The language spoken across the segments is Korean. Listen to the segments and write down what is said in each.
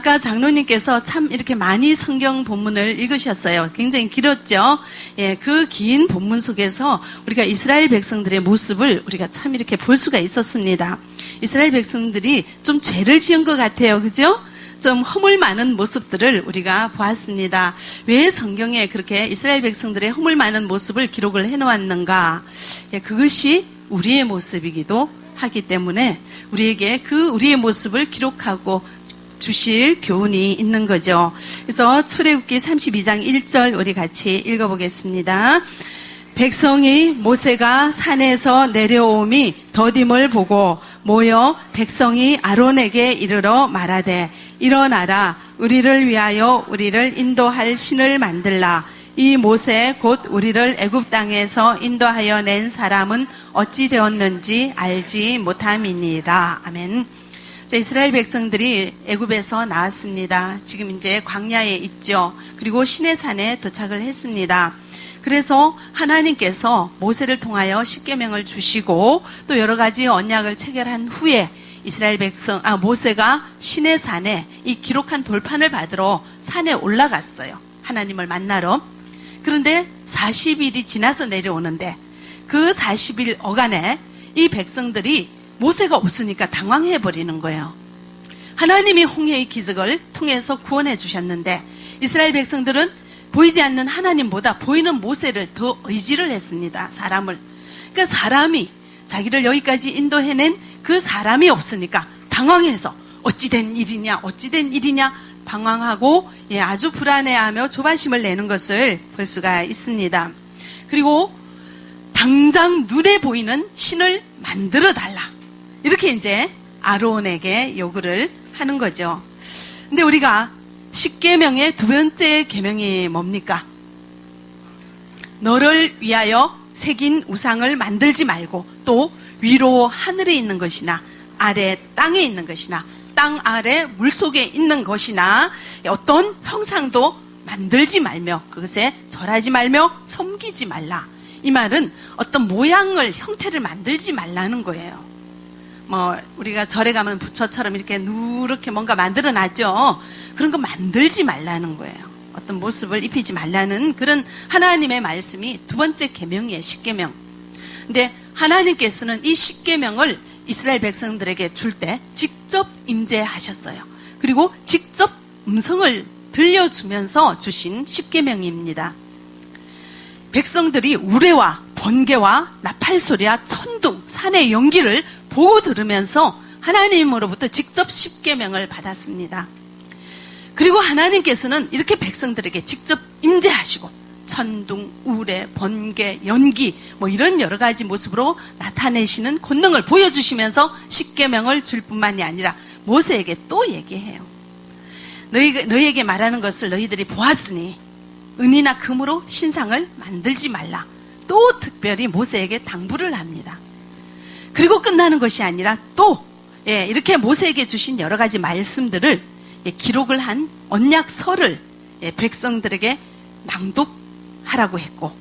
아까 장로님께서 참 이렇게 많이 성경 본문을 읽으셨어요. 굉장히 길었죠. 예, 그 긴 본문 속에서 우리가 이스라엘 백성들의 모습을 우리가 참 이렇게 볼 수가 있었습니다. 이스라엘 백성들이 좀 죄를 지은 것 같아요. 그죠? 좀 허물 많은 모습들을 우리가 보았습니다. 왜 성경에 그렇게 이스라엘 백성들의 허물 많은 모습을 기록을 해놓았는가? 예, 그것이 우리의 모습이기도 하기 때문에 우리에게 우리의 모습을 기록하고 주실 교훈이 있는 거죠. 그래서 출애굽기 32장 1절 우리 같이 읽어보겠습니다. 백성이 모세가 산에서 내려오미 더딤을 보고 모여 백성이 아론에게 이르러 말하되 일어나라 우리를 위하여 우리를 인도할 신을 만들라. 이 모세 곧 우리를 애굽 땅에서 인도하여 낸 사람은 어찌 되었는지 알지 못함이니라. 아멘. 자, 이스라엘 백성들이 애굽에서 나왔습니다. 지금 이제 광야에 있죠. 그리고 시내산에 도착을 했습니다. 그래서 하나님께서 모세를 통하여 십계명을 주시고 또 여러 가지 언약을 체결한 후에 이스라엘 모세가 시내산에 이 기록한 돌판을 받으러 산에 올라갔어요. 하나님을 만나러. 그런데 40일이 지나서 내려오는데 그 40일 어간에 이 백성들이 모세가 없으니까 당황해버리는 거예요. 하나님이 홍해의 기적을 통해서 구원해 주셨는데 이스라엘 백성들은 보이지 않는 하나님보다 보이는 모세를 더 의지를 했습니다. 사람을. 그러니까 사람이 자기를 여기까지 인도해낸 그 사람이 없으니까 당황해서 어찌된 일이냐 방황하고 아주 불안해하며 조바심을 내는 것을 볼 수가 있습니다. 그리고 당장 눈에 보이는 신을 만들어 달라. 이렇게 이제 아론에게 요구를 하는 거죠. 근데 우리가 십계명의 두 번째 계명이 뭡니까? 너를 위하여 새긴 우상을 만들지 말고 또 위로 하늘에 있는 것이나 아래 땅에 있는 것이나 땅 아래 물속에 있는 것이나 어떤 형상도 만들지 말며 그것에 절하지 말며 섬기지 말라. 이 말은 어떤 모양을 형태를 만들지 말라는 거예요. 우리가 절에 가면 부처처럼 이렇게 누렇게 뭔가 만들어 놨죠. 그런 거 만들지 말라는 거예요. 어떤 모습을 입히지 말라는 그런 하나님의 말씀이 두 번째 계명이에요. 십계명. 근데 하나님께서는 이 십계명을 이스라엘 백성들에게 줄 때 직접 임재하셨어요. 그리고 직접 음성을 들려주면서 주신 십계명입니다. 백성들이 우레와 번개와 나팔소리와 천둥, 산의 연기를 보고 들으면서 하나님으로부터 직접 십계명을 받았습니다. 그리고 하나님께서는 이렇게 백성들에게 직접 임재하시고 천둥, 우레, 번개, 연기 이런 여러 가지 모습으로 나타내시는 권능을 보여주시면서 십계명을 줄 뿐만이 아니라 모세에게 또 얘기해요. 너희에게 말하는 것을 너희들이 보았으니 은이나 금으로 신상을 만들지 말라. 또 특별히 모세에게 당부를 합니다. 그리고 끝나는 것이 아니라 또 이렇게 모세에게 주신 여러 가지 말씀들을 기록을 한 언약서를 백성들에게 낭독하라고 했고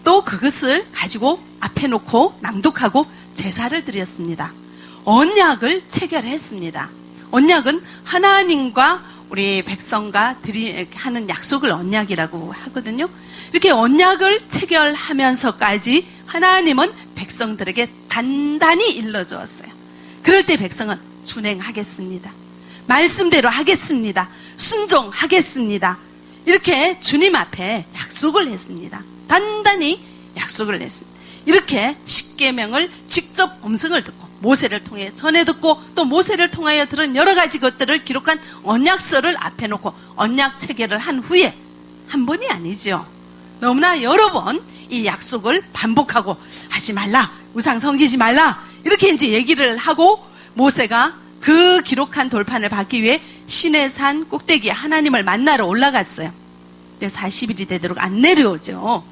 또 그것을 가지고 앞에 놓고 낭독하고 제사를 드렸습니다. 언약을 체결했습니다. 언약은 하나님과 우리 백성과 하는 약속을 언약이라고 하거든요. 이렇게 언약을 체결하면서까지 하나님은 백성들에게 단단히 일러주었어요. 그럴 때 백성은 준행하겠습니다. 말씀대로 하겠습니다. 순종하겠습니다. 이렇게 주님 앞에 약속을 했습니다. 단단히 약속을 했습니다. 이렇게 십계명을 직접 음성을 듣고 모세를 통해 전해 듣고 또 모세를 통하여 들은 여러 가지 것들을 기록한 언약서를 앞에 놓고 언약 체결을 한 후에 한 번이 아니죠. 너무나 여러 번 이 약속을 반복하고 하지 말라, 우상 섬기지 말라 이렇게 이제 얘기를 하고 모세가 그 기록한 돌판을 받기 위해 시내산 꼭대기에 하나님을 만나러 올라갔어요. 근데 40일이 되도록 안 내려오죠.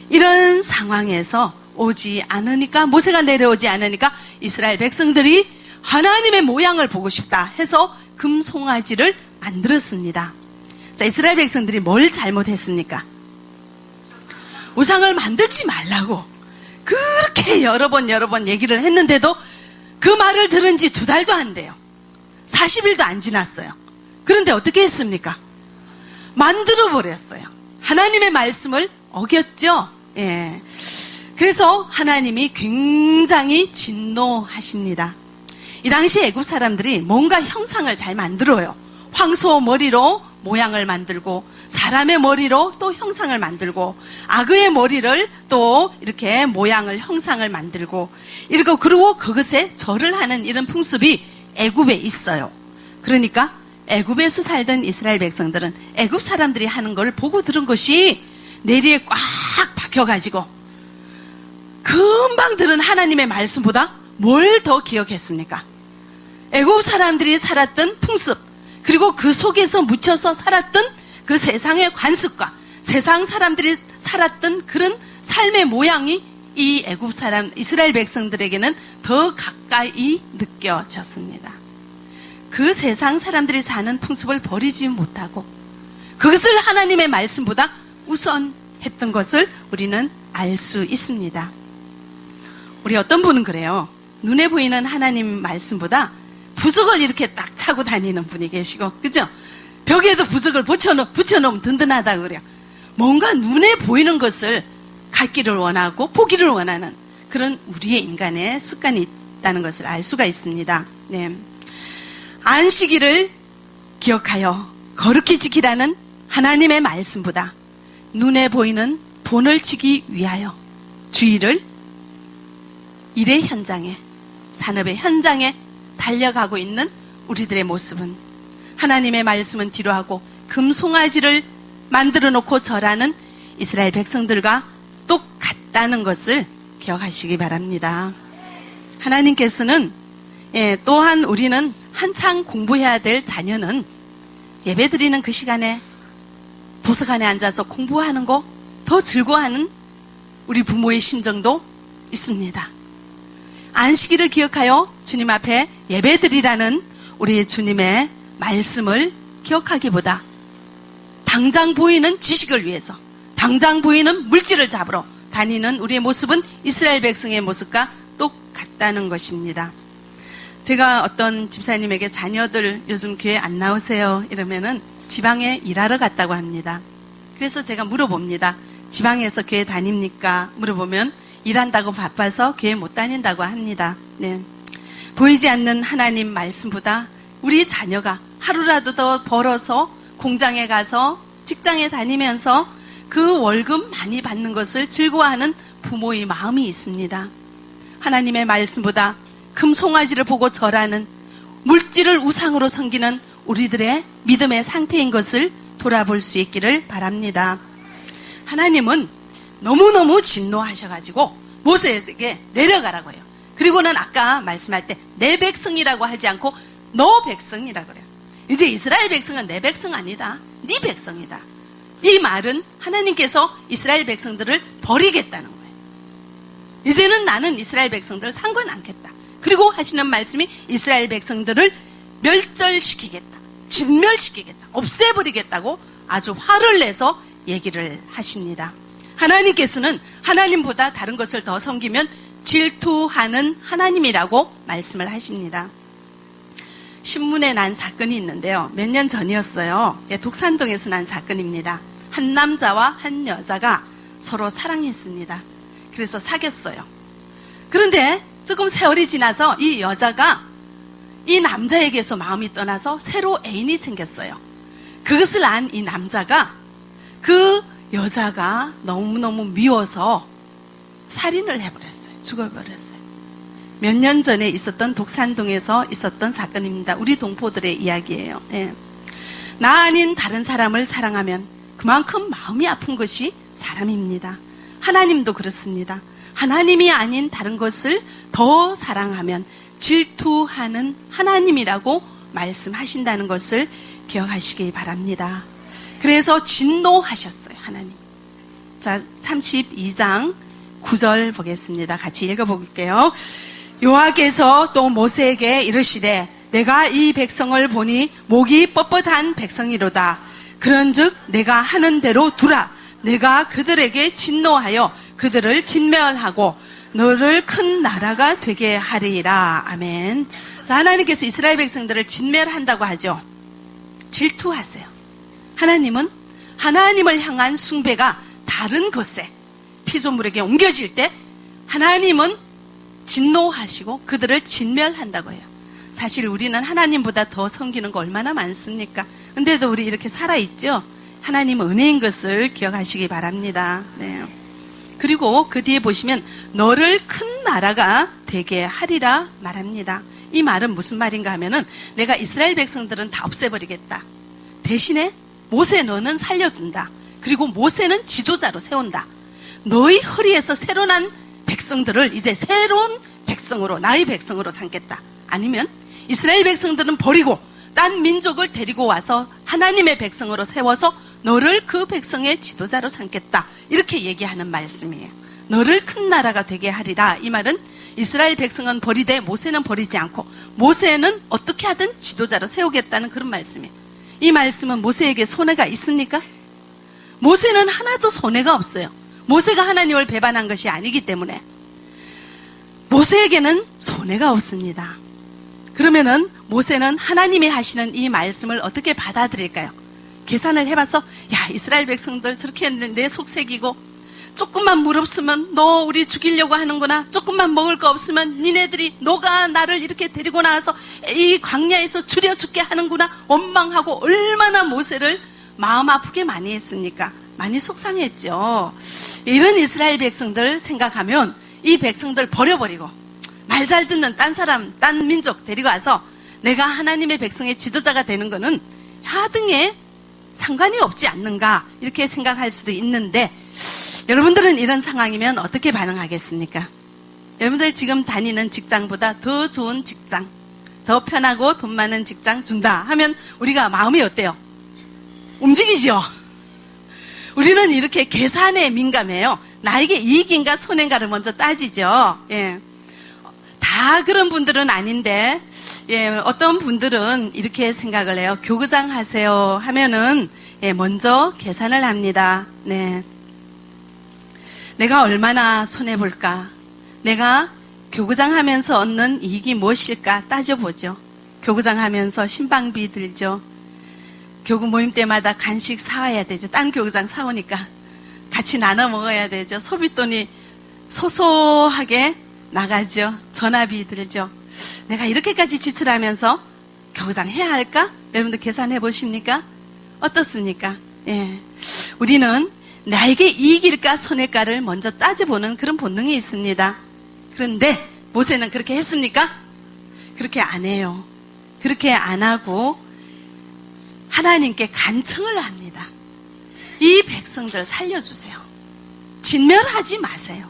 이런 상황에서 오지 않으니까 모세가 내려오지 않으니까 이스라엘 백성들이 하나님의 모양을 보고 싶다 해서 금송아지를 만들었습니다. 자, 이스라엘 백성들이 뭘 잘못했습니까? 우상을 만들지 말라고 그렇게 여러 번 얘기를 했는데도 그 말을 들은 지 2달도 안 돼요. 40일도 안 지났어요. 그런데 어떻게 했습니까? 만들어 버렸어요. 하나님의 말씀을 어겼죠. 예. 그래서 하나님이 굉장히 진노하십니다. 이 당시 애굽 사람들이 뭔가 형상을 잘 만들어요. 황소 머리로 모양을 만들고, 사람의 머리로 또 형상을 만들고, 악어의 머리를 또 이렇게 모양을, 형상을 만들고, 이러고, 그리고 그것에 절을 하는 이런 풍습이 애굽에 있어요. 그러니까 애굽에서 살던 이스라엘 백성들은 애굽 사람들이 하는 걸 보고 들은 것이 내리에 꽉 박혀가지고 금방 들은 하나님의 말씀보다 뭘 더 기억했습니까? 애굽 사람들이 살았던 풍습, 그리고 그 속에서 묻혀서 살았던 그 세상의 관습과 세상 사람들이 살았던 그런 삶의 모양이 이 애굽 사람, 이스라엘 백성들에게는 더 가까이 느껴졌습니다. 그 세상 사람들이 사는 풍습을 버리지 못하고 그것을 하나님의 말씀보다 우선했던 것을 우리는 알 수 있습니다. 우리 어떤 분은 그래요. 눈에 보이는 하나님 말씀보다 부석을 이렇게 딱 차고 다니는 분이 계시고, 그죠? 벽에도 부석을 붙여놓으면 든든하다고 그래요. 뭔가 눈에 보이는 것을 갖기를 원하고 보기를 원하는 그런 우리의 인간의 습관이 있다는 것을 알 수가 있습니다. 네. 안식일을 기억하여 거룩히 지키라는 하나님의 말씀보다 눈에 보이는 돈을 치기 위하여 주일을 일의 현장에, 산업의 현장에 달려가고 있는 우리들의 모습은, 하나님의 말씀은 뒤로하고 금송아지를 만들어 놓고 절하는 이스라엘 백성들과 똑같다는 것을 기억하시기 바랍니다. 하나님께서는 또한 우리는 한창 공부해야 될 자녀는 예배드리는 그 시간에 도서관에 앉아서 공부하는 거 더 즐거워하는 우리 부모의 심정도 있습니다. 안식일을 기억하여 주님 앞에 예배드리라는 우리 주님의 말씀을 기억하기보다 당장 보이는 지식을 위해서, 당장 보이는 물질을 잡으러 다니는 우리의 모습은 이스라엘 백성의 모습과 똑같다는 것입니다. 제가 어떤 집사님에게 자녀들 요즘 교회 안 나오세요 이러면은 지방에 일하러 갔다고 합니다. 그래서 제가 물어봅니다. 지방에서 교회 다닙니까? 물어보면 일한다고 바빠서 교회 못 다닌다고 합니다. 네. 보이지 않는 하나님 말씀보다 우리 자녀가 하루라도 더 벌어서 공장에 가서 직장에 다니면서 그 월급 많이 받는 것을 즐거워하는 부모의 마음이 있습니다. 하나님의 말씀보다 금송아지를 보고 절하는, 물질을 우상으로 섬기는 우리들의 믿음의 상태인 것을 돌아볼 수 있기를 바랍니다. 하나님은 너무너무 진노하셔가지고 모세에게 내려가라고 해요. 그리고는 아까 말씀할 때 내 백성이라고 하지 않고 너 백성이라고 그래요. 이제 이스라엘 백성은 내 백성 아니다, 네 백성이다. 이 말은 하나님께서 이스라엘 백성들을 버리겠다는 거예요. 이제는 나는 이스라엘 백성들을 상관 않겠다. 그리고 하시는 말씀이 이스라엘 백성들을 멸절시키겠다, 진멸시키겠다, 없애버리겠다고 아주 화를 내서 얘기를 하십니다. 하나님께서는 하나님보다 다른 것을 더 섬기면 질투하는 하나님이라고 말씀을 하십니다. 신문에 난 사건이 있는데요. 몇 년 전이었어요. 독산동에서 난 사건입니다. 한 남자와 한 여자가 서로 사랑했습니다. 그래서 사귀었어요. 그런데 조금 세월이 지나서 이 여자가 이 남자에게서 마음이 떠나서 새로 애인이 생겼어요. 그것을 안 이 남자가 그 여자가 너무너무 미워서 살인을 해버렸어요. 죽어버렸어요. 몇 년 전에 있었던 독산동에서 있었던 사건입니다. 우리 동포들의 이야기예요. 예. 나 아닌 다른 사람을 사랑하면 그만큼 마음이 아픈 것이 사람입니다. 하나님도 그렇습니다. 하나님이 아닌 다른 것을 더 사랑하면 질투하는 하나님이라고 말씀하신다는 것을 기억하시기 바랍니다. 그래서 진노하셨어요, 하나님. 자, 32장 9절 보겠습니다. 같이 읽어볼게요. 여호와께서 또 모세에게 이르시되 내가 이 백성을 보니 목이 뻣뻣한 백성이로다. 그런즉 내가 하는 대로 두라. 내가 그들에게 진노하여 그들을 진멸하고 너를 큰 나라가 되게 하리라. 아멘. 자, 하나님께서 이스라엘 백성들을 진멸한다고 하죠. 질투하세요. 하나님은 하나님을 향한 숭배가 다른 것에 피조물에게 옮겨질 때 하나님은 진노하시고 그들을 진멸한다고 해요. 사실 우리는 하나님보다 더 섬기는 거 얼마나 많습니까? 근데도 우리 이렇게 살아있죠? 하나님은 은혜인 것을 기억하시기 바랍니다. 네. 그리고 그 뒤에 보시면 너를 큰 나라가 되게 하리라 말합니다. 이 말은 무슨 말인가 하면은 내가 이스라엘 백성들은 다 없애버리겠다. 대신에 모세 너는 살려둔다. 그리고 모세는 지도자로 세운다. 너희 허리에서 새로 난 백성들을 이제 새로운 백성으로 나의 백성으로 삼겠다. 아니면 이스라엘 백성들은 버리고 딴 민족을 데리고 와서 하나님의 백성으로 세워서 너를 그 백성의 지도자로 삼겠다. 이렇게 얘기하는 말씀이에요. 너를 큰 나라가 되게 하리라. 이 말은 이스라엘 백성은 버리되 모세는 버리지 않고 모세는 어떻게 하든 지도자로 세우겠다는 그런 말씀이에요. 이 말씀은 모세에게 손해가 있습니까? 모세는 하나도 손해가 없어요. 모세가 하나님을 배반한 것이 아니기 때문에 모세에게는 손해가 없습니다. 그러면은 모세는 하나님이 하시는 이 말씀을 어떻게 받아들일까요? 계산을 해봐서 야 이스라엘 백성들 저렇게 했는데 내 속 새기고 조금만 물 없으면 너 우리 죽이려고 하는구나. 조금만 먹을 거 없으면 니네들이 너가 나를 이렇게 데리고 나와서 이 광야에서 죽여 죽게 하는구나. 원망하고 얼마나 모세를 마음 아프게 많이 했습니까? 많이 속상했죠. 이런 이스라엘 백성들 생각하면 이 백성들 버려버리고 말 잘 듣는 딴 사람, 딴 민족 데리고 와서 내가 하나님의 백성의 지도자가 되는 거는 하등에 상관이 없지 않는가 이렇게 생각할 수도 있는데 여러분들은 이런 상황이면 어떻게 반응하겠습니까? 여러분들 지금 다니는 직장보다 더 좋은 직장, 더 편하고 돈 많은 직장 준다 하면 우리가 마음이 어때요? 움직이죠? 우리는 이렇게 계산에 민감해요. 나에게 이익인가 손해인가를 먼저 따지죠. 예. 다 그런 분들은 아닌데 예, 어떤 분들은 이렇게 생각을 해요. 교구장 하세요 하면은 예, 먼저 계산을 합니다. 네. 내가 얼마나 손해볼까? 내가 교구장 하면서 얻는 이익이 무엇일까 따져보죠. 교구장 하면서 신방비 들죠. 교구 모임 때마다 간식 사와야 되죠. 딴 교구장 사오니까 같이 나눠 먹어야 되죠. 소비돈이 소소하게 나가죠. 전화비 들죠. 내가 이렇게까지 지출하면서 교구장 해야 할까? 여러분들 계산해 보십니까? 어떻습니까? 예. 우리는 나에게 이익일까 손해일까를 먼저 따져보는 그런 본능이 있습니다. 그런데 모세는 그렇게 했습니까? 그렇게 안 해요. 그렇게 안 하고 하나님께 간청을 합니다. 이 백성들 살려주세요. 진멸하지 마세요.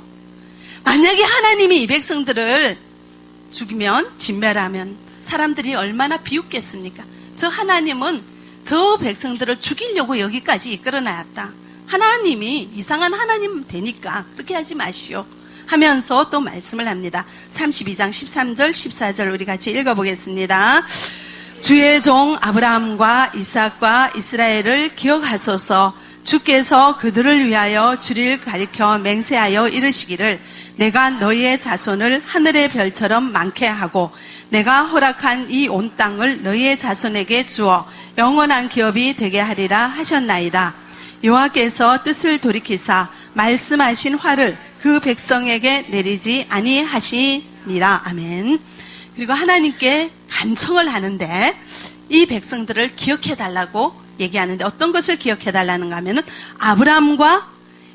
만약에 하나님이 이 백성들을 죽이면 진멸하면 사람들이 얼마나 비웃겠습니까? 저 하나님은 저 백성들을 죽이려고 여기까지 이끌어놨다. 하나님이 이상한 하나님 되니까 그렇게 하지 마시오 하면서 또 말씀을 합니다. 32장 13절 14절 우리 같이 읽어보겠습니다. 주의 종 아브라함과 이삭과 이스라엘을 기억하소서. 주께서 그들을 위하여 주를 가리켜 맹세하여 이르시기를 내가 너희의 자손을 하늘의 별처럼 많게 하고 내가 허락한 이 온 땅을 너희의 자손에게 주어 영원한 기업이 되게 하리라 하셨나이다. 여호와께서 뜻을 돌이키사 말씀하신 화를 그 백성에게 내리지 아니하시니라. 아멘. 그리고 하나님께 간청을 하는데 이 백성들을 기억해달라고 얘기하는데 어떤 것을 기억해달라는가 하면은 아브라함과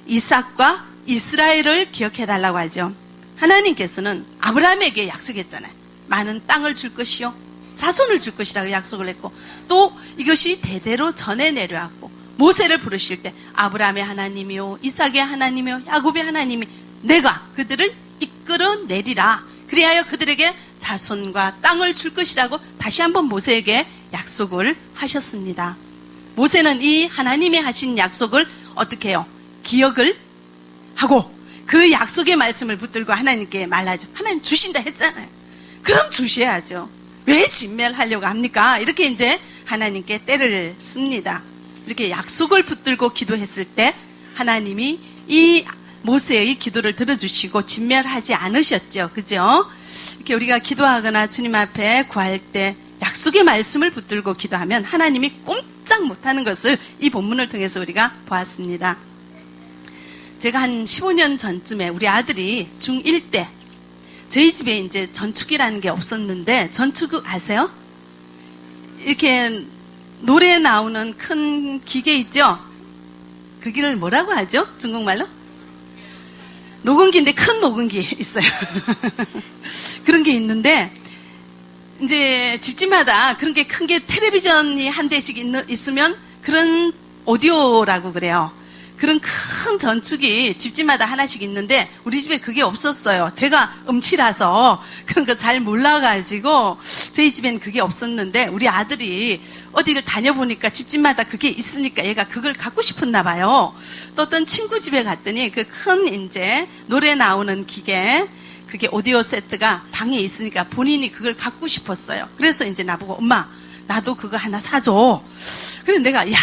이삭과 이스라엘을 기억해달라고 하죠. 하나님께서는 아브라함에게 약속했잖아요. 많은 땅을 줄 것이요 자손을 줄 것이라고 약속을 했고 또 이것이 대대로 전해 내려왔고 모세를 부르실 때 아브라함의 하나님이요 이삭의 하나님이요 야곱의 하나님이 내가 그들을 이끌어내리라. 그리하여 그들에게 자손과 땅을 줄 것이라고 다시 한번 모세에게 약속을 하셨습니다. 모세는 이 하나님이 하신 약속을 어떻게 해요? 기억을 하고 그 약속의 말씀을 붙들고 하나님께 말하죠. 하나님 주신다 했잖아요. 그럼 주셔야죠. 왜 진멸하려고 합니까? 이렇게 이제 하나님께 때를 씁니다. 이렇게 약속을 붙들고 기도했을 때 하나님이 이 모세의 기도를 들어주시고 진멸하지 않으셨죠. 그죠? 이렇게 우리가 기도하거나 주님 앞에 구할 때 약속의 말씀을 붙들고 기도하면 하나님이 꼼짝 못하는 것을 이 본문을 통해서 우리가 보았습니다. 제가 한 15년 전쯤에 우리 아들이 중1 때 저희 집에 이제 전축이라는 게 없었는데, 전축 아세요? 이렇게 노래 나오는 큰 기계 있죠? 그 기를 뭐라고 하죠? 중국말로? 녹음기인데 큰 녹음기 있어요. 그런 게 있는데 이제 집집마다 그런 게 큰 게 텔레비전이 한 대씩 있으면 그런 오디오라고 그래요. 그런 큰 전축이 집집마다 하나씩 있는데 우리 집에 그게 없었어요. 제가 음치라서 그런 거 잘 몰라가지고 저희 집엔 그게 없었는데 우리 아들이 어디를 다녀보니까 집집마다 그게 있으니까 얘가 그걸 갖고 싶었나 봐요. 또 어떤 친구 집에 갔더니 그 큰 이제 노래 나오는 기계, 그게 오디오 세트가 방에 있으니까 본인이 그걸 갖고 싶었어요. 그래서 이제 나보고 엄마 나도 그거 하나 사줘. 그래서 내가 야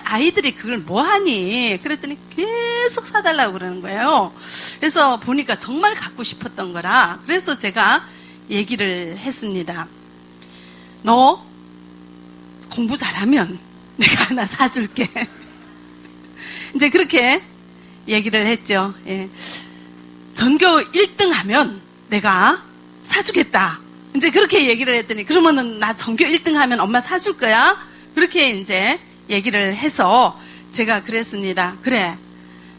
아이들이 그걸 뭐하니? 그랬더니 계속 사달라고 그러는 거예요. 그래서 보니까 정말 갖고 싶었던 거라. 그래서 제가 얘기를 했습니다. 너 공부 잘하면 내가 하나 사줄게. 이제 그렇게 얘기를 했죠. 예. 전교 1등 하면 내가 사주겠다. 이제 그렇게 얘기를 했더니 그러면은 나 전교 1등 하면 엄마 사줄 거야? 그렇게 이제 얘기를 해서 제가 그랬습니다. 그래.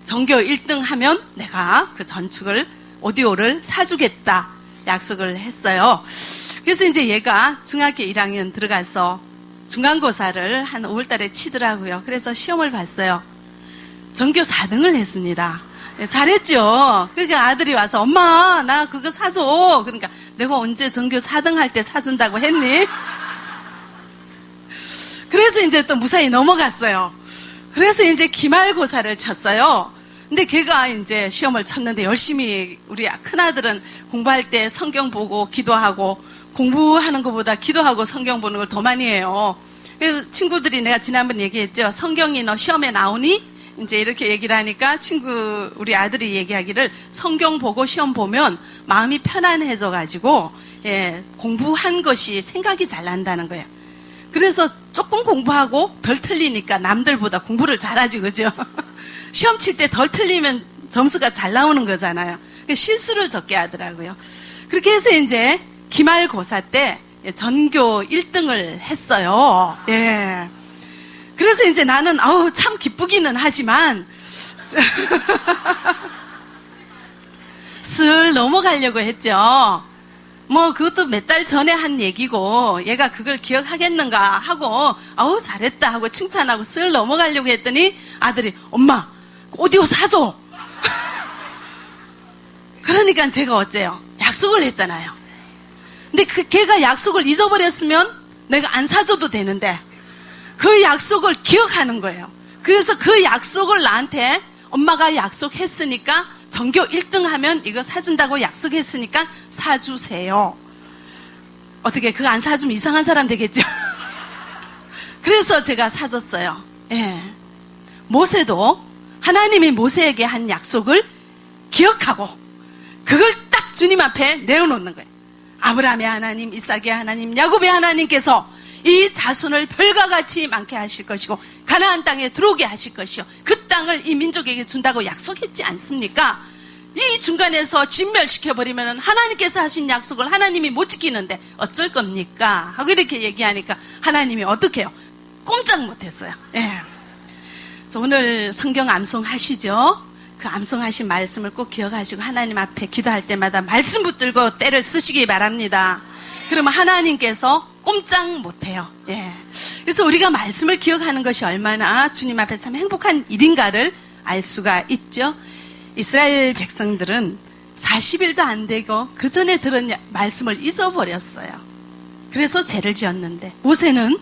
전교 1등 하면 내가 그 전축을, 오디오를 사주겠다. 약속을 했어요. 그래서 이제 얘가 중학교 1학년 들어가서 중간고사를 한 5월 달에 치더라고요. 그래서 시험을 봤어요. 전교 4등을 했습니다. 잘했죠. 그러니까 아들이 와서 엄마 나 그거 사줘. 그러니까 내가 언제 전교 4등 할 때 사준다고 했니? 그래서 이제 또 무사히 넘어갔어요. 그래서 이제 기말고사를 쳤어요. 근데 걔가 이제 시험을 쳤는데 열심히, 우리 큰아들은 공부할 때 성경 보고 기도하고, 공부하는 것보다 기도하고 성경 보는 걸 더 많이 해요. 그래서 친구들이, 내가 지난번 얘기했죠. 성경이 너 시험에 나오니? 이제 이렇게 얘기를 하니까 우리 아들이 얘기하기를 성경 보고 시험 보면 마음이 편안해져가지고, 예, 공부한 것이 생각이 잘 난다는 거예요. 그래서 조금 공부하고 덜 틀리니까 남들보다 공부를 잘하지, 그죠? 시험 칠 때 덜 틀리면 점수가 잘 나오는 거잖아요. 실수를 적게 하더라고요. 그렇게 해서 이제 기말고사 때 전교 1등을 했어요. 예. 그래서 이제 나는 참 기쁘기는 하지만 슬 넘어가려고 했죠. 뭐 그것도 몇 달 전에 한 얘기고 얘가 그걸 기억하겠는가 하고 잘했다 하고 칭찬하고 슬 넘어가려고 했더니 아들이 엄마 오디오 사줘. 그러니까 제가 어째요? 약속을 했잖아요. 근데 걔가 약속을 잊어버렸으면 내가 안 사줘도 되는데 그 약속을 기억하는 거예요. 그래서 그 약속을 나한테 엄마가 약속했으니까 전교 1등 하면 이거 사준다고 약속했으니까 사주세요. 어떻게 그거 안 사주면 이상한 사람 되겠죠? 그래서 제가 사줬어요. 예. 모세도 하나님이 모세에게 한 약속을 기억하고 그걸 딱 주님 앞에 내어놓는 거예요. 아브라함의 하나님, 이삭의 하나님, 야곱의 하나님께서 이 자손을 별과 같이 많게 하실 것이고 가나안 땅에 들어오게 하실 것이요 그 땅을 이 민족에게 준다고 약속했지 않습니까? 이 중간에서 진멸시켜버리면 하나님께서 하신 약속을 하나님이 못 지키는데 어쩔 겁니까? 하고 이렇게 얘기하니까 하나님이 어떻게 해요? 꼼짝 못했어요. 예. 오늘 성경 암송하시죠? 그 암송하신 말씀을 꼭 기억하시고 하나님 앞에 기도할 때마다 말씀 붙들고 때를 쓰시기 바랍니다. 그러면 하나님께서 꼼짝 못해요. 예. 그래서 우리가 말씀을 기억하는 것이 얼마나 주님 앞에 참 행복한 일인가를 알 수가 있죠. 이스라엘 백성들은 40일도 안 되고 그 전에 들은 말씀을 잊어버렸어요. 그래서 죄를 지었는데 모세는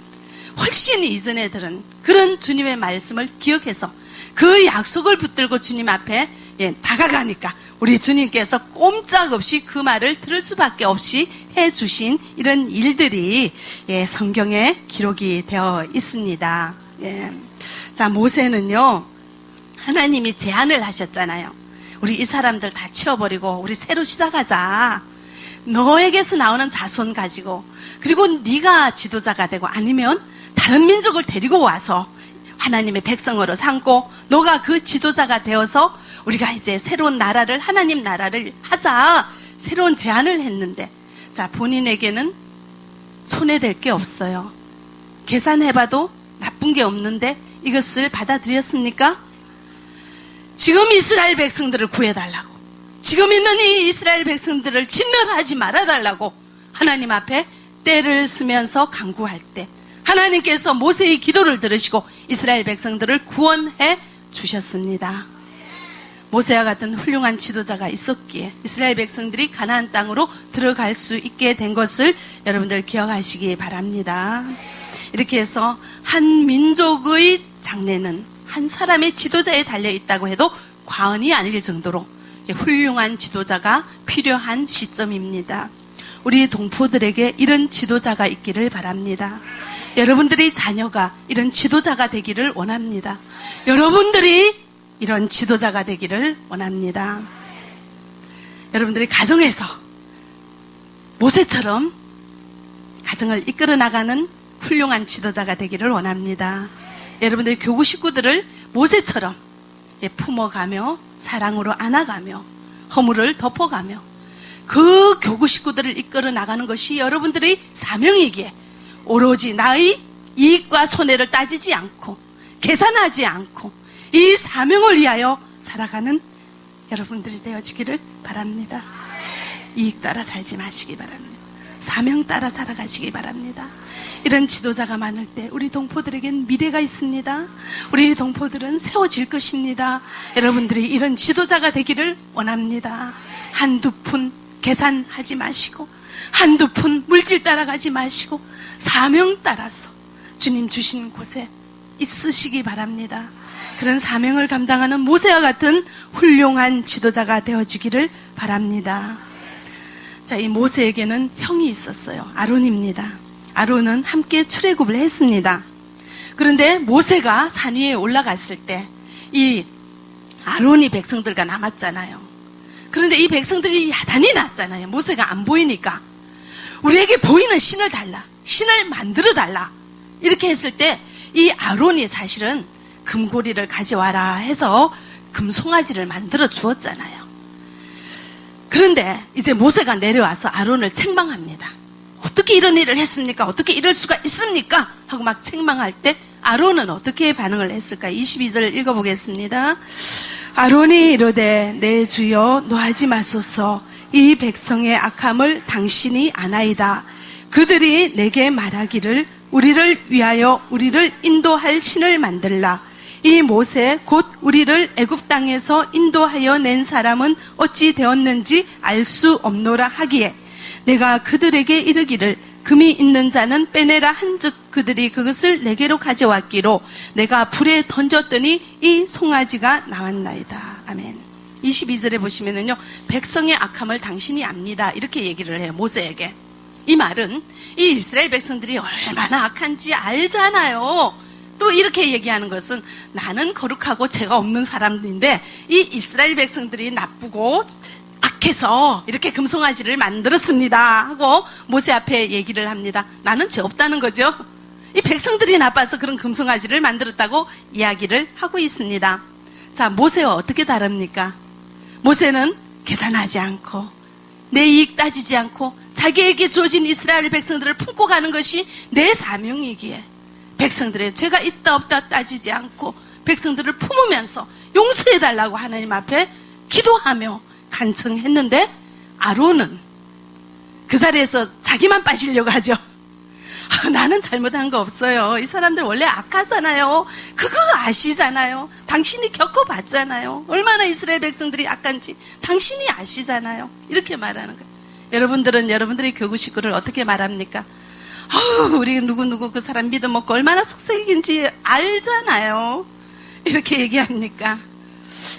훨씬 이전에 들은 그런 주님의 말씀을 기억해서 그 약속을 붙들고 주님 앞에 다가가니까 우리 주님께서 꼼짝없이 그 말을 들을 수밖에 없이 해주신 이런 일들이 성경에 기록이 되어 있습니다. 자, 모세는요 하나님이 제안을 하셨잖아요. 우리 이 사람들 다 치워버리고 우리 새로 시작하자. 너에게서 나오는 자손 가지고, 그리고 네가 지도자가 되고, 아니면 다른 민족을 데리고 와서 하나님의 백성으로 삼고, 너가 그 지도자가 되어서 우리가 이제 새로운 나라를, 하나님 나라를 하자, 새로운 제안을 했는데, 자, 본인에게는 손해될 게 없어요. 계산해봐도 나쁜 게 없는데 이것을 받아들였습니까? 지금 이스라엘 백성들을 구해달라고, 지금 있는 이 이스라엘 백성들을 진멸하지 말아달라고 하나님 앞에 때를 쓰면서 간구할 때 하나님께서 모세의 기도를 들으시고 이스라엘 백성들을 구원해 주셨습니다. 모세와 같은 훌륭한 지도자가 있었기에 이스라엘 백성들이 가나안 땅으로 들어갈 수 있게 된 것을 여러분들 기억하시기 바랍니다. 이렇게 해서 한 민족의 장래는 한 사람의 지도자에 달려있다고 해도 과언이 아닐 정도로 훌륭한 지도자가 필요한 시점입니다. 우리 동포들에게 이런 지도자가 있기를 바랍니다. 여러분들의 자녀가 이런 지도자가 되기를 원합니다. 여러분들이 이런 지도자가 되기를 원합니다. 여러분들이 가정에서 모세처럼 가정을 이끌어 나가는 훌륭한 지도자가 되기를 원합니다. 여러분들이 교구 식구들을 모세처럼 품어가며 사랑으로 안아가며 허물을 덮어가며 그 교구 식구들을 이끌어 나가는 것이 여러분들의 사명이기에 오로지 나의 이익과 손해를 따지지 않고 계산하지 않고 이 사명을 위하여 살아가는 여러분들이 되어지기를 바랍니다. 이익 따라 살지 마시기 바랍니다. 사명 따라 살아가시기 바랍니다. 이런 지도자가 많을 때 우리 동포들에겐 미래가 있습니다. 우리 동포들은 세워질 것입니다. 여러분들이 이런 지도자가 되기를 원합니다. 한두 푼 계산하지 마시고 한두 푼 물질 따라가지 마시고 사명 따라서 주님 주신 곳에 있으시기 바랍니다. 그런 사명을 감당하는 모세와 같은 훌륭한 지도자가 되어지기를 바랍니다. 자, 이 모세에게는 형이 있었어요. 아론입니다. 아론은 함께 출애굽을 했습니다. 그런데 모세가 산 위에 올라갔을 때 이 아론이 백성들과 남았잖아요. 그런데 이 백성들이 야단이 났잖아요. 모세가 안 보이니까. 우리에게 보이는 신을 달라. 신을 만들어 달라. 이렇게 했을 때 이 아론이 사실은 금고리를 가져와라 해서 금송아지를 만들어 주었잖아요. 그런데 이제 모세가 내려와서 아론을 책망합니다. 어떻게 이런 일을 했습니까? 어떻게 이럴 수가 있습니까? 하고 막 책망할 때 아론은 어떻게 반응을 했을까? 22절 읽어보겠습니다. 아론이 이르되 내 주여 노하지 마소서. 이 백성의 악함을 당신이 아나이다. 그들이 내게 말하기를 우리를 위하여 우리를 인도할 신을 만들라. 이 모세 곧 우리를 애굽 땅에서 인도하여 낸 사람은 어찌 되었는지 알 수 없노라 하기에 내가 그들에게 이르기를 금이 있는 자는 빼내라 한즉 그들이 그것을 내게로 가져왔기로 내가 불에 던졌더니 이 송아지가 나왔나이다. 아멘. 22절에 보시면은요, 백성의 악함을 당신이 압니다. 이렇게 얘기를 해요, 모세에게. 이 말은 이 이스라엘 백성들이 얼마나 악한지 알잖아요. 또 이렇게 얘기하는 것은 나는 거룩하고 죄가 없는 사람인데 이 이스라엘 백성들이 나쁘고 악해서 이렇게 금송아지를 만들었습니다 하고 모세 앞에 얘기를 합니다. 나는 죄 없다는 거죠. 이 백성들이 나빠서 그런 금송아지를 만들었다고 이야기를 하고 있습니다. 자, 모세와 어떻게 다릅니까? 모세는 계산하지 않고 내 이익 따지지 않고 자기에게 주어진 이스라엘 백성들을 품고 가는 것이 내 사명이기에 백성들의 죄가 있다 없다 따지지 않고 백성들을 품으면서 용서해달라고 하나님 앞에 기도하며 간청했는데 아론은 그 자리에서 자기만 빠지려고 하죠. 나는 잘못한 거 없어요. 이 사람들 원래 악하잖아요. 그거 아시잖아요. 당신이 겪어봤잖아요. 얼마나 이스라엘 백성들이 악한지 당신이 아시잖아요. 이렇게 말하는 거예요. 여러분들은 여러분들의 교구 식구를 어떻게 말합니까? 우리 누구누구 그 사람 믿어먹고 얼마나 속색인지 알잖아요. 이렇게 얘기합니까?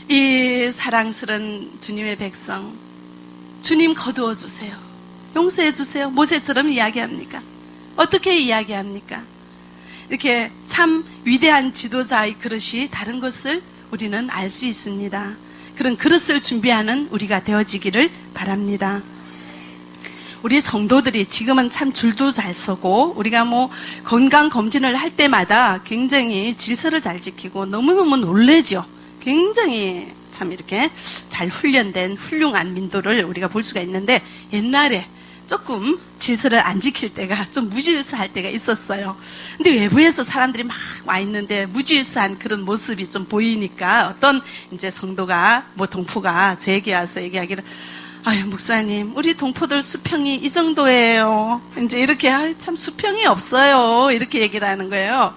이 사랑스러운 주님의 백성, 주님 거두어 주세요. 용서해 주세요. 모세처럼 이야기합니까? 어떻게 이야기합니까? 이렇게 참 위대한 지도자의 그릇이 다른 것을 우리는 알 수 있습니다. 그런 그릇을 준비하는 우리가 되어지기를 바랍니다. 우리 성도들이 지금은 참 줄도 잘 서고 우리가 뭐 건강검진을 할 때마다 굉장히 질서를 잘 지키고 너무너무 놀래죠. 굉장히 참 이렇게 잘 훈련된 훌륭한 민도를 우리가 볼 수가 있는데 옛날에 조금 질서를 안 지킬 때가 좀 무질서할 때가 있었어요. 근데 외부에서 사람들이 막 와 있는데 무질서한 그런 모습이 좀 보이니까 어떤 이제 성도가 뭐 동포가 저에게 와서 얘기하기를 아유 목사님 우리 동포들 수평이 이 정도예요. 이제 이렇게 참 수평이 없어요. 이렇게 얘기를 하는 거예요.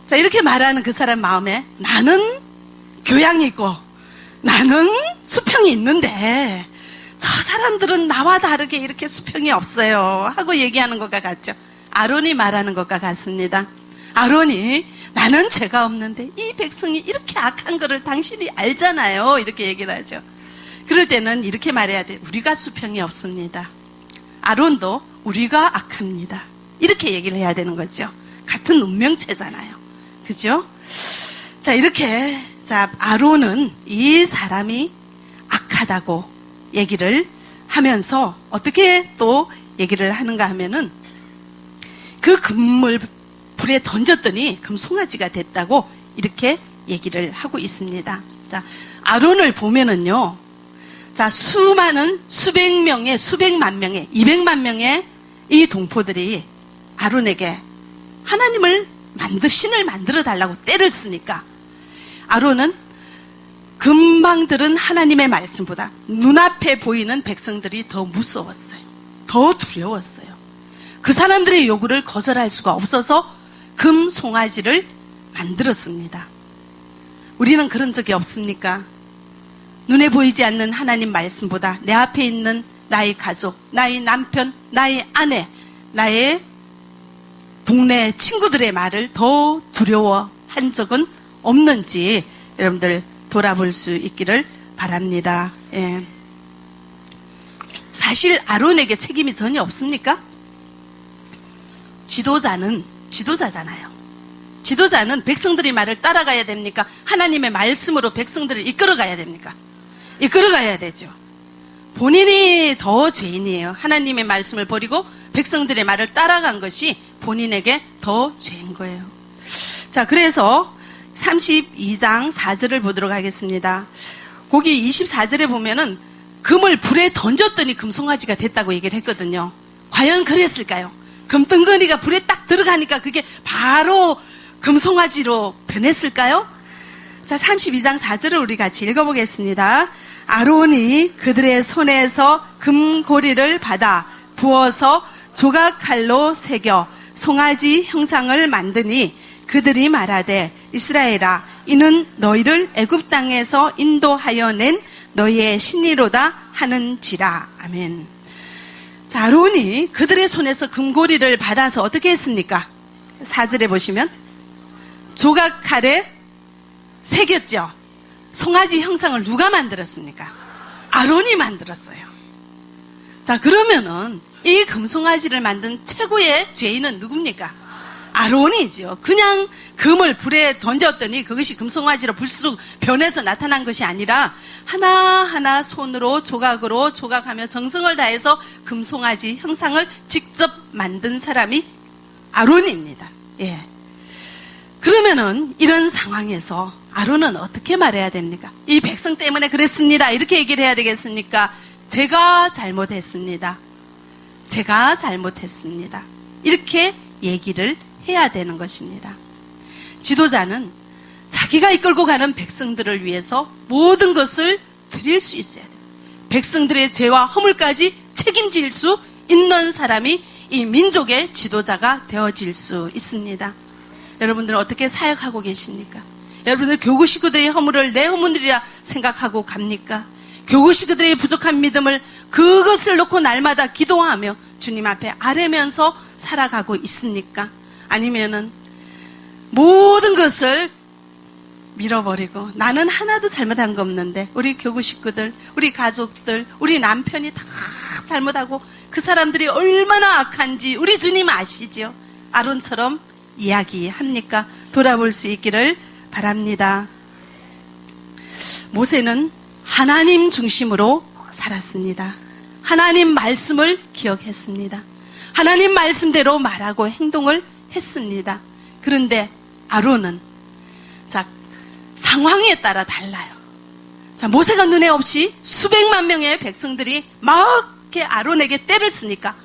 자 이렇게 말하는 그 사람 마음에 나는 교양이 있고 나는 수평이 있는데 저 사람들은 나와 다르게 이렇게 수평이 없어요 하고 얘기하는 것과 같죠. 아론이 말하는 것과 같습니다. 아론이 나는 죄가 없는데 이 백성이 이렇게 악한 거를 당신이 알잖아요 이렇게 얘기를 하죠. 그럴 때는 이렇게 말해야 돼. 우리가 수평이 없습니다. 아론도 우리가 악합니다. 이렇게 얘기를 해야 되는 거죠. 같은 운명체잖아요. 그죠? 자 이렇게 자 아론은 이 사람이 악하다고 얘기를 하면서 어떻게 또 얘기를 하는가 하면은 그 금을 불에 던졌더니 금송아지가 됐다고 이렇게 얘기를 하고 있습니다. 자, 아론을 보면은요. 자, 수많은 수백 명의 수백만 명의 200만 명의 이 동포들이 아론에게 하나님을 신을 만들어 달라고 떼를 쓰니까 아론은 금방 들은 하나님의 말씀보다 눈앞에 보이는 백성들이 더 무서웠어요. 더 두려웠어요. 그 사람들의 요구를 거절할 수가 없어서 금 송아지를 만들었습니다. 우리는 그런 적이 없습니까? 눈에 보이지 않는 하나님 말씀보다 내 앞에 있는 나의 가족, 나의 남편, 나의 아내, 나의 동네 친구들의 말을 더 두려워한 적은 없는지 여러분들 돌아볼 수 있기를 바랍니다. 예. 사실 아론에게 책임이 전혀 없습니까? 지도자는 지도자잖아요. 지도자는 백성들의 말을 따라가야 됩니까? 하나님의 말씀으로 백성들을 이끌어가야 됩니까? 이끌어가야 되죠. 본인이 더 죄인이에요. 하나님의 말씀을 버리고 백성들의 말을 따라간 것이 본인에게 더 죄인 거예요. 자, 그래서 32장 4절을 보도록 하겠습니다. 거기 24절에 보면은 금을 불에 던졌더니 금송아지가 됐다고 얘기를 했거든요. 과연 그랬을까요? 금덩어리가 불에 딱 들어가니까 그게 바로 금송아지로 변했을까요? 자, 32장 4절을 우리 같이 읽어보겠습니다. 아론이 그들의 손에서 금고리를 받아 부어서 조각칼로 새겨 송아지 형상을 만드니 그들이 말하되 이스라엘아 이는 너희를 애굽 땅에서 인도하여 낸 너희의 신이로다 하는지라. 아멘. 자, 아론이 그들의 손에서 금고리를 받아서 어떻게 했습니까? 4절에 보시면 조각칼에 새겼죠. 송아지 형상을 누가 만들었습니까? 아론이 만들었어요. 자, 그러면은 이 금송아지를 만든 최고의 죄인은 누굽니까? 아론이죠. 그냥 금을 불에 던졌더니 그것이 금송아지로 불쑥 변해서 나타난 것이 아니라 하나하나 손으로 조각으로 조각하며 정성을 다해서 금송아지 형상을 직접 만든 사람이 아론입니다. 예. 그러면은 이런 상황에서 아론은 어떻게 말해야 됩니까? 이 백성 때문에 그랬습니다. 이렇게 얘기를 해야 되겠습니까? 제가 잘못했습니다. 제가 잘못했습니다. 이렇게 얘기를 해야 되는 것입니다. 지도자는 자기가 이끌고 가는 백성들을 위해서 모든 것을 드릴 수 있어야 돼요. 백성들의 죄와 허물까지 책임질 수 있는 사람이 이 민족의 지도자가 되어질 수 있습니다. 여러분들은 어떻게 사역하고 계십니까? 여러분들 교구 식구들의 허물을 내 허물이라 생각하고 갑니까? 교구 식구들의 부족한 믿음을 그것을 놓고 날마다 기도하며 주님 앞에 아뢰면서 살아가고 있습니까? 아니면은 모든 것을 밀어버리고 나는 하나도 잘못한 거 없는데 우리 교구 식구들, 우리 가족들, 우리 남편이 다 잘못하고 그 사람들이 얼마나 악한지 우리 주님 아시죠? 아론처럼 이야기합니까? 돌아볼 수 있기를 바랍니다. 모세는 하나님 중심으로 살았습니다. 하나님 말씀을 기억했습니다. 하나님 말씀대로 말하고 행동을 했습니다. 그런데 아론은 상황에 따라 달라요. 모세가 눈에 없이 수백만 명의 백성들이 막 이렇게 아론에게 때를 쓰니까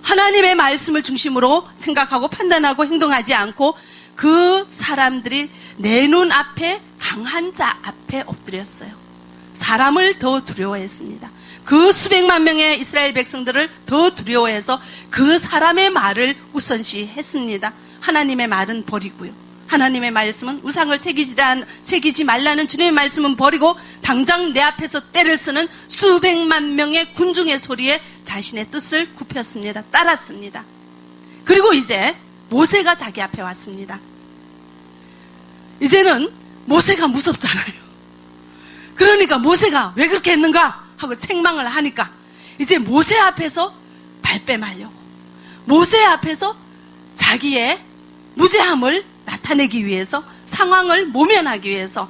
하나님의 말씀을 중심으로 생각하고 판단하고 행동하지 않고 그 사람들이 내 눈 앞에 강한 자 앞에 엎드렸어요. 사람을 더 두려워했습니다. 그 수백만 명의 이스라엘 백성들을 더 두려워해서 그 사람의 말을 우선시했습니다. 하나님의 말은 버리고요. 하나님의 말씀은 우상을 새기지 말라는 주님의 말씀은 버리고 당장 내 앞에서 때를 쓰는 수백만 명의 군중의 소리에 자신의 뜻을 굽혔습니다. 따랐습니다. 그리고 이제 모세가 자기 앞에 왔습니다. 이제는 모세가 무섭잖아요. 그러니까 모세가 왜 그렇게 했는가 하고 책망을 하니까 이제 모세 앞에서 발뺌하려고, 모세 앞에서 자기의 무죄함을 나타내기 위해서, 상황을 모면하기 위해서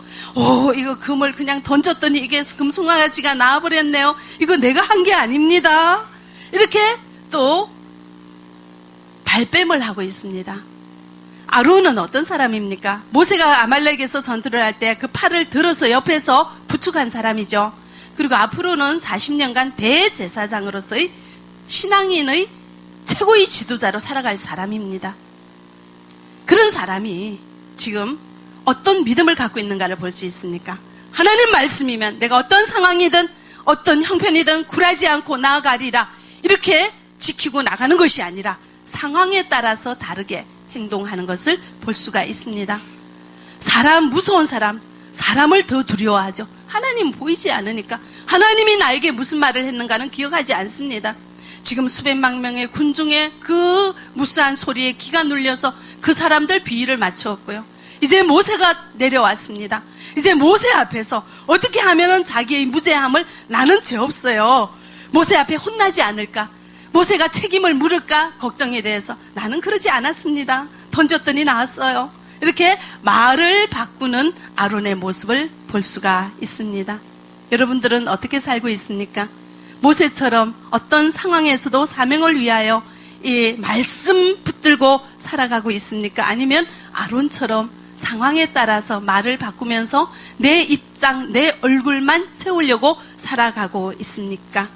이거 금을 그냥 던졌더니 이게 금송아지가 나와버렸네요. 이거 내가 한 게 아닙니다. 이렇게 또 발뺌을 하고 있습니다. 아론은 어떤 사람입니까? 모세가 아말렉에서 전투를 할 때 그 팔을 들어서 옆에서 부축한 사람이죠. 그리고 앞으로는 40년간 대제사장으로서의 신앙인의 최고의 지도자로 살아갈 사람입니다. 그런 사람이 지금 어떤 믿음을 갖고 있는가를 볼 수 있습니까? 하나님 말씀이면 내가 어떤 상황이든 어떤 형편이든 굴하지 않고 나아가리라, 이렇게 지키고 나가는 것이 아니라 상황에 따라서 다르게 행동하는 것을 볼 수가 있습니다. 무서운 사람을 더 두려워하죠. 하나님 보이지 않으니까 하나님이 나에게 무슨 말을 했는가는 기억하지 않습니다. 지금 수백만 명의 군중의 그 무수한 소리에 기가 눌려서 그 사람들 비위를 맞추었고요. 이제 모세가 내려왔습니다. 이제 모세 앞에서 어떻게 하면은 자기의 무죄함을, 나는 죄 없어요, 모세 앞에 혼나지 않을까, 모세가 책임을 물을까 걱정에 대해서 나는 그러지 않았습니다. 던졌더니 나왔어요. 이렇게 말을 바꾸는 아론의 모습을 볼 수가 있습니다. 여러분들은 어떻게 살고 있습니까? 모세처럼 어떤 상황에서도 사명을 위하여 이 말씀 붙들고 살아가고 있습니까? 아니면 아론처럼 상황에 따라서 말을 바꾸면서 내 입장, 내 얼굴만 세우려고 살아가고 있습니까?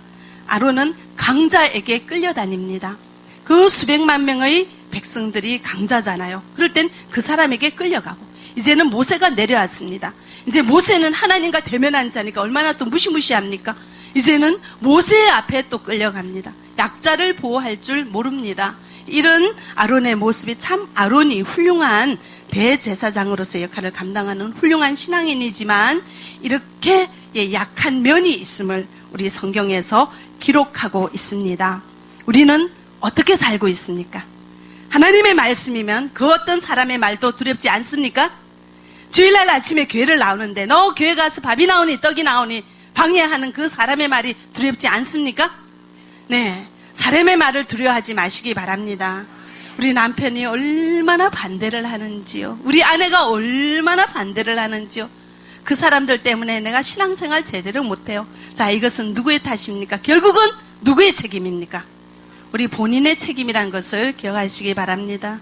아론은 강자에게 끌려다닙니다. 그 수백만 명의 백성들이 강자잖아요. 그럴 땐 그 사람에게 끌려가고, 이제는 모세가 내려왔습니다. 이제 모세는 하나님과 대면한 자니까 얼마나 또 무시무시합니까? 이제는 모세 앞에 또 끌려갑니다. 약자를 보호할 줄 모릅니다. 이런 아론의 모습이 참, 아론이 훌륭한 대제사장으로서 역할을 감당하는 훌륭한 신앙인이지만 이렇게 약한 면이 있음을 우리 성경에서 기록하고 있습니다. 우리는 어떻게 살고 있습니까? 하나님의 말씀이면 그 어떤 사람의 말도 두렵지 않습니까? 주일날 아침에 교회를 나오는데 너 교회 가서 밥이 나오니 떡이 나오니 방해하는 그 사람의 말이 두렵지 않습니까? 네, 사람의 말을 두려워하지 마시기 바랍니다. 우리 남편이 얼마나 반대를 하는지요, 우리 아내가 얼마나 반대를 하는지요, 그 사람들 때문에 내가 신앙생활 제대로 못해요. 자, 이것은 누구의 탓입니까? 결국은 누구의 책임입니까? 우리 본인의 책임이라는 것을 기억하시기 바랍니다.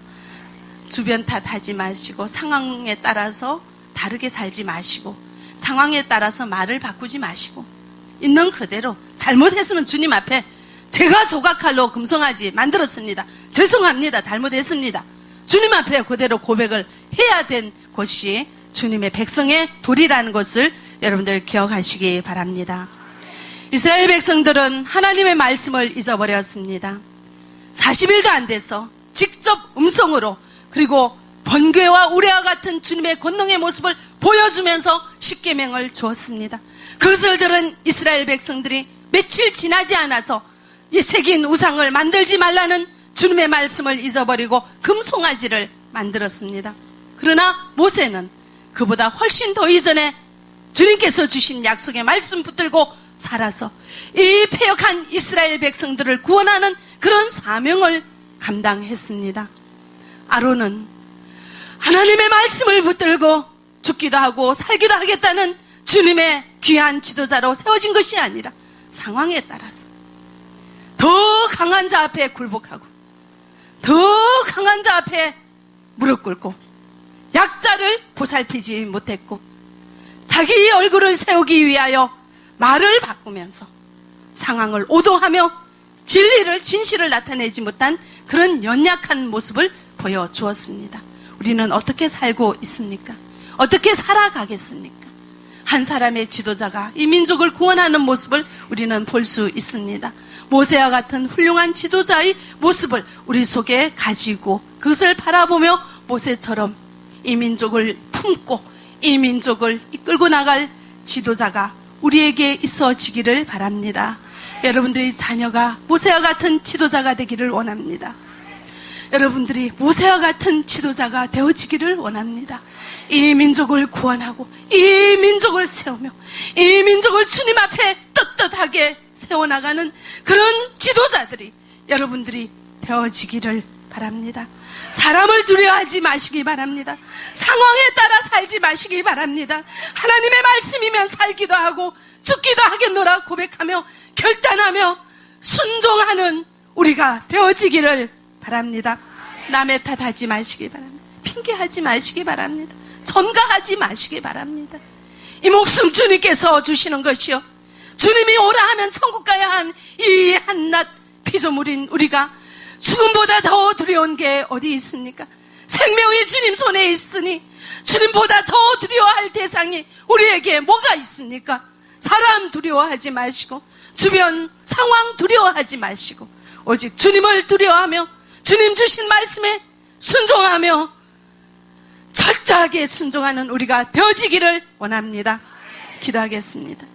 주변 탓하지 마시고, 상황에 따라서 다르게 살지 마시고, 상황에 따라서 말을 바꾸지 마시고, 있는 그대로 잘못했으면 주님 앞에 제가 조각칼로 금송아지 만들었습니다, 죄송합니다, 잘못했습니다, 주님 앞에 그대로 고백을 해야 된 것이 주님의 백성의 도리라는 것을 여러분들 기억하시기 바랍니다. 이스라엘 백성들은 하나님의 말씀을 잊어버렸습니다. 40일도 안 돼서 직접 음성으로, 그리고 번궤와 우레와 같은 주님의 권능의 모습을 보여주면서 십계명을 주었습니다. 그것을 들은 이스라엘 백성들이 며칠 지나지 않아서 이 새긴 우상을 만들지 말라는 주님의 말씀을 잊어버리고 금송아지를 만들었습니다. 그러나 모세는 그보다 훨씬 더 이전에 주님께서 주신 약속의 말씀 붙들고 살아서 이 패역한 이스라엘 백성들을 구원하는 그런 사명을 감당했습니다. 아론은 하나님의 말씀을 붙들고 죽기도 하고 살기도 하겠다는 주님의 귀한 지도자로 세워진 것이 아니라 상황에 따라서 더 강한 자 앞에 굴복하고 더 강한 자 앞에 무릎 꿇고 약자를 보살피지 못했고 자기 얼굴을 세우기 위하여 말을 바꾸면서 상황을 오도하며 진리를 진실을 나타내지 못한 그런 연약한 모습을 보여주었습니다. 우리는 어떻게 살고 있습니까? 어떻게 살아가겠습니까? 한 사람의 지도자가 이 민족을 구원하는 모습을 우리는 볼 수 있습니다. 모세와 같은 훌륭한 지도자의 모습을 우리 속에 가지고 그것을 바라보며 모세처럼 이 민족을 품고 이 민족을 이끌고 나갈 지도자가 우리에게 있어지기를 바랍니다. 여러분들의 자녀가 모세와 같은 지도자가 되기를 원합니다. 여러분들이 모세와 같은 지도자가 되어지기를 원합니다. 이 민족을 구원하고 이 민족을 세우며 이 민족을 주님 앞에 떳떳하게 세워나가는 그런 지도자들이 여러분들이 되어지기를 바랍니다. 사람을 두려워하지 마시기 바랍니다. 상황에 따라 살지 마시기 바랍니다. 하나님의 말씀이면 살기도 하고 죽기도 하겠노라 고백하며 결단하며 순종하는 우리가 되어지기를 바랍니다. 남의 탓하지 마시기 바랍니다. 핑계하지 마시기 바랍니다. 전가하지 마시기 바랍니다. 이 목숨 주님께서 주시는 것이요, 주님이 오라 하면 천국 가야 한 이 한낱 피조물인 우리가 죽음보다 더 두려운 게 어디 있습니까? 생명이 주님 손에 있으니 주님보다 더 두려워할 대상이 우리에게 뭐가 있습니까? 사람 두려워하지 마시고 주변 상황 두려워하지 마시고 오직 주님을 두려워하며 주님 주신 말씀에 순종하며 철저하게 순종하는 우리가 되어지기를 원합니다. 기도하겠습니다.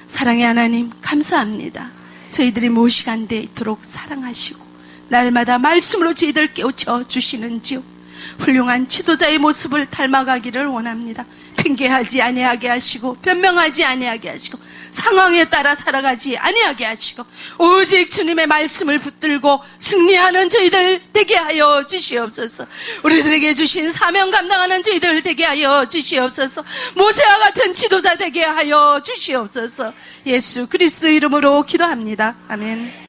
사랑의 하나님, 감사합니다. 저희들이 무시간대 이토록 사랑하시고 날마다 말씀으로 저희들 깨우쳐 주시는지요. 훌륭한 지도자의 모습을 닮아가기를 원합니다. 핑계하지 아니하게 하시고 변명하지 아니하게 하시고 상황에 따라 살아가지 아니하게 하시고 오직 주님의 말씀을 붙들고 승리하는 저희들 되게 하여 주시옵소서. 우리들에게 주신 사명 감당하는 저희들 되게 하여 주시옵소서. 모세와 같은 지도자 되게 하여 주시옵소서. 예수 그리스도 이름으로 기도합니다. 아멘.